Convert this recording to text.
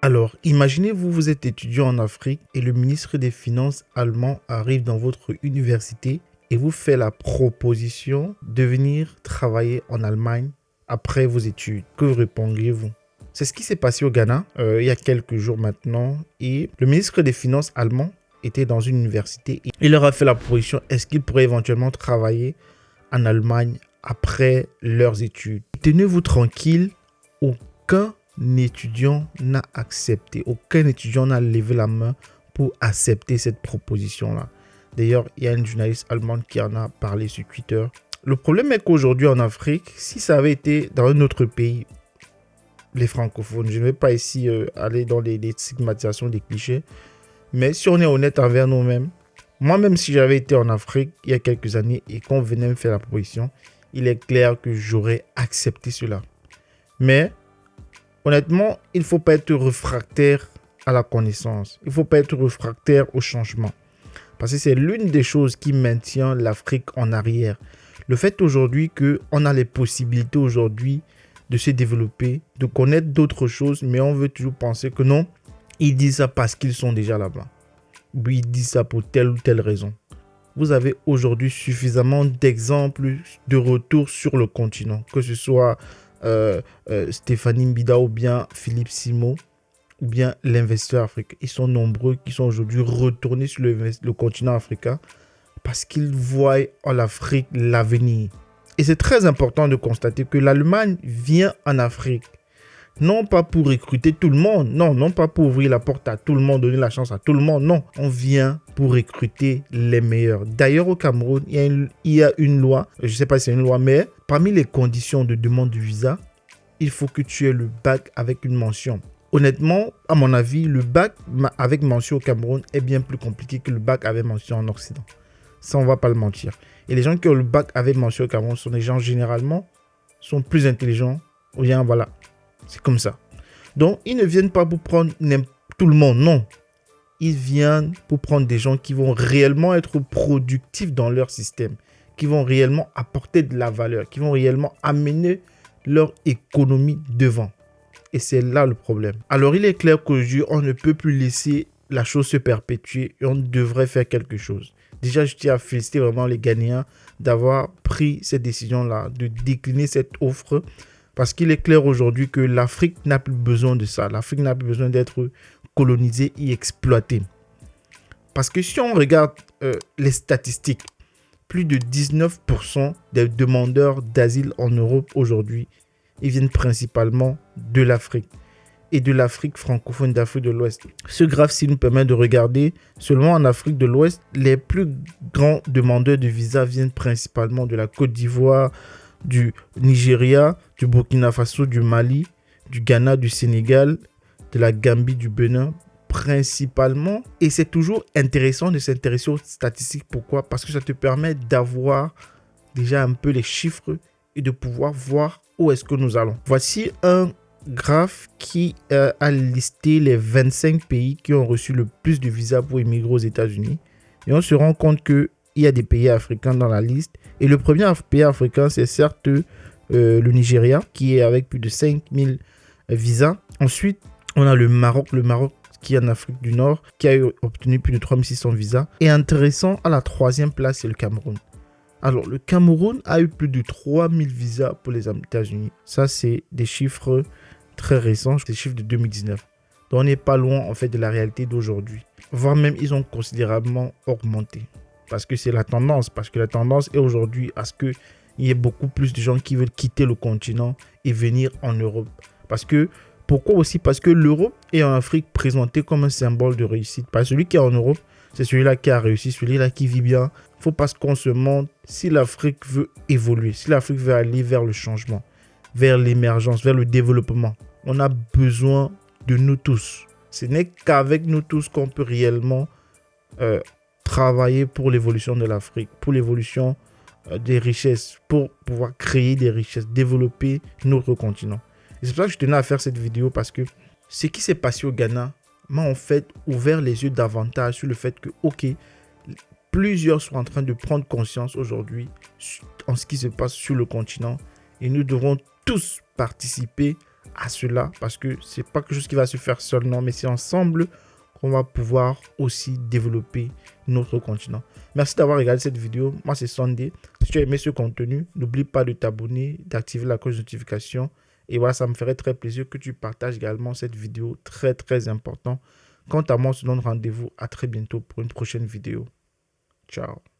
Alors, imaginez-vous, vous êtes étudiant en Afrique et le ministre des Finances allemand arrive dans votre université et vous fait la proposition de venir travailler en Allemagne après vos études. Que répondriez-vous? C'est ce qui s'est passé au Ghana il y a quelques jours maintenant et le ministre des Finances allemand était dans une université et il leur a fait la proposition, est-ce qu'ils pourraient éventuellement travailler en Allemagne après leurs études? Tenez-vous tranquille, aucun étudiant n'a accepté, aucun étudiant n'a levé la main pour accepter cette proposition-là. D'ailleurs, il y a une journaliste allemande qui en a parlé sur Twitter. Le problème est qu'aujourd'hui en Afrique, si ça avait été dans un autre pays, les francophones, je ne vais pas ici aller dans les stigmatisations des clichés, mais si on est honnête envers nous-mêmes, moi-même si j'avais été en Afrique il y a quelques années et qu'on venait me faire la proposition, il est clair que j'aurais accepté cela. Mais honnêtement, il ne faut pas être réfractaire à la connaissance. Il ne faut pas être réfractaire au changement. Parce que c'est l'une des choses qui maintient l'Afrique en arrière. Le fait aujourd'hui qu'on a les possibilités aujourd'hui de se développer, de connaître d'autres choses, mais on veut toujours penser que non, ils disent ça parce qu'ils sont déjà là-bas. Ou ils disent ça pour telle ou telle raison. Vous avez aujourd'hui suffisamment d'exemples de retour sur le continent, que ce soit Stéphanie Mbida ou bien Philippe Simo ou bien l'investisseur africain. Ils sont nombreux qui sont aujourd'hui retournés sur le continent africain parce qu'ils voient en Afrique l'avenir. Et c'est très important de constater que l'Allemagne vient en Afrique. Non pas pour recruter tout le monde, non pas pour ouvrir la porte à tout le monde, donner la chance à tout le monde, non. On vient pour recruter les meilleurs. D'ailleurs, au Cameroun, il y a une loi, je ne sais pas si c'est une loi, mais parmi les conditions de demande de visa, il faut que tu aies le bac avec une mention. Honnêtement, à mon avis, le bac avec mention au Cameroun est bien plus compliqué que le bac avec mention en Occident. Ça, on ne va pas le mentir. Et les gens qui ont le bac avec mention au Cameroun sont des gens généralement sont plus intelligents. Ou bien voilà, c'est comme ça. Donc, ils ne viennent pas pour prendre tout le monde, non. Ils viennent pour prendre des gens qui vont réellement être productifs dans leur système, qui vont réellement apporter de la valeur, qui vont réellement amener leur économie devant. Et c'est là le problème. Alors, il est clair qu'aujourd'hui, on ne peut plus laisser la chose se perpétuer et on devrait faire quelque chose. Déjà, je tiens à féliciter vraiment les Ghanéens d'avoir pris cette décision-là, de décliner cette offre. Parce qu'il est clair aujourd'hui que l'Afrique n'a plus besoin de ça. L'Afrique n'a plus besoin d'être colonisée et exploitée. Parce que si on regarde les statistiques, plus de 19% des demandeurs d'asile en Europe aujourd'hui, ils viennent principalement de l'Afrique. Et de l'Afrique francophone, d'Afrique de l'Ouest. Ce graphe-ci nous permet de regarder seulement en Afrique de l'Ouest, les plus grands demandeurs de visa viennent principalement de la Côte d'Ivoire, du Nigeria, du Burkina Faso, du Mali, du Ghana, du Sénégal, de la Gambie, du Bénin, principalement. Et c'est toujours intéressant de s'intéresser aux statistiques. Pourquoi? Parce que ça te permet d'avoir déjà un peu les chiffres et de pouvoir voir où est-ce que nous allons. Voici un graphe qui a listé les 25 pays qui ont reçu le plus de visas pour immigrer aux États-Unis. Et on se rend compte qu'il y a des pays africains dans la liste. Et le premier pays africain, c'est certes le Nigeria, qui est avec plus de 5000 visas. Ensuite, on a le Maroc qui est en Afrique du Nord, qui a obtenu plus de 3600 visas. Et intéressant, à la troisième place, c'est le Cameroun. Alors, le Cameroun a eu plus de 3000 visas pour les États-Unis. Ça, c'est des chiffres très récents, des chiffres de 2019. Donc, on n'est pas loin, en fait, de la réalité d'aujourd'hui. Voire même, ils ont considérablement augmenté. Parce que c'est la tendance. Parce que la tendance est aujourd'hui à ce qu'il y ait beaucoup plus de gens qui veulent quitter le continent et venir en Europe. Pourquoi aussi? Parce que l'Europe est en Afrique présentée comme un symbole de réussite. Parce que celui qui est en Europe, c'est celui-là qui a réussi, celui-là qui vit bien. Il ne faut pas qu'on se mente si l'Afrique veut évoluer, si l'Afrique veut aller vers le changement, vers l'émergence, vers le développement. On a besoin de nous tous. Ce n'est qu'avec nous tous qu'on peut réellement travailler pour l'évolution de l'Afrique, pour l'évolution des richesses, pour pouvoir créer des richesses, développer notre continent. Et c'est pour ça que je tenais à faire cette vidéo parce que ce qui s'est passé au Ghana m'a en fait ouvert les yeux davantage sur le fait que, ok, plusieurs sont en train de prendre conscience aujourd'hui en ce qui se passe sur le continent et nous devrons tous participer à cela parce que c'est pas quelque chose qui va se faire seul, non, mais c'est ensemble qu'on va pouvoir aussi développer notre continent. Merci d'avoir regardé cette vidéo. Moi, c'est Sunday. Si tu as aimé ce contenu, n'oublie pas de t'abonner, d'activer la cloche de notification. Et voilà, ça me ferait très plaisir que tu partages également cette vidéo très, très important. Quant à moi, on se donne rendez-vous à très bientôt pour une prochaine vidéo. Ciao.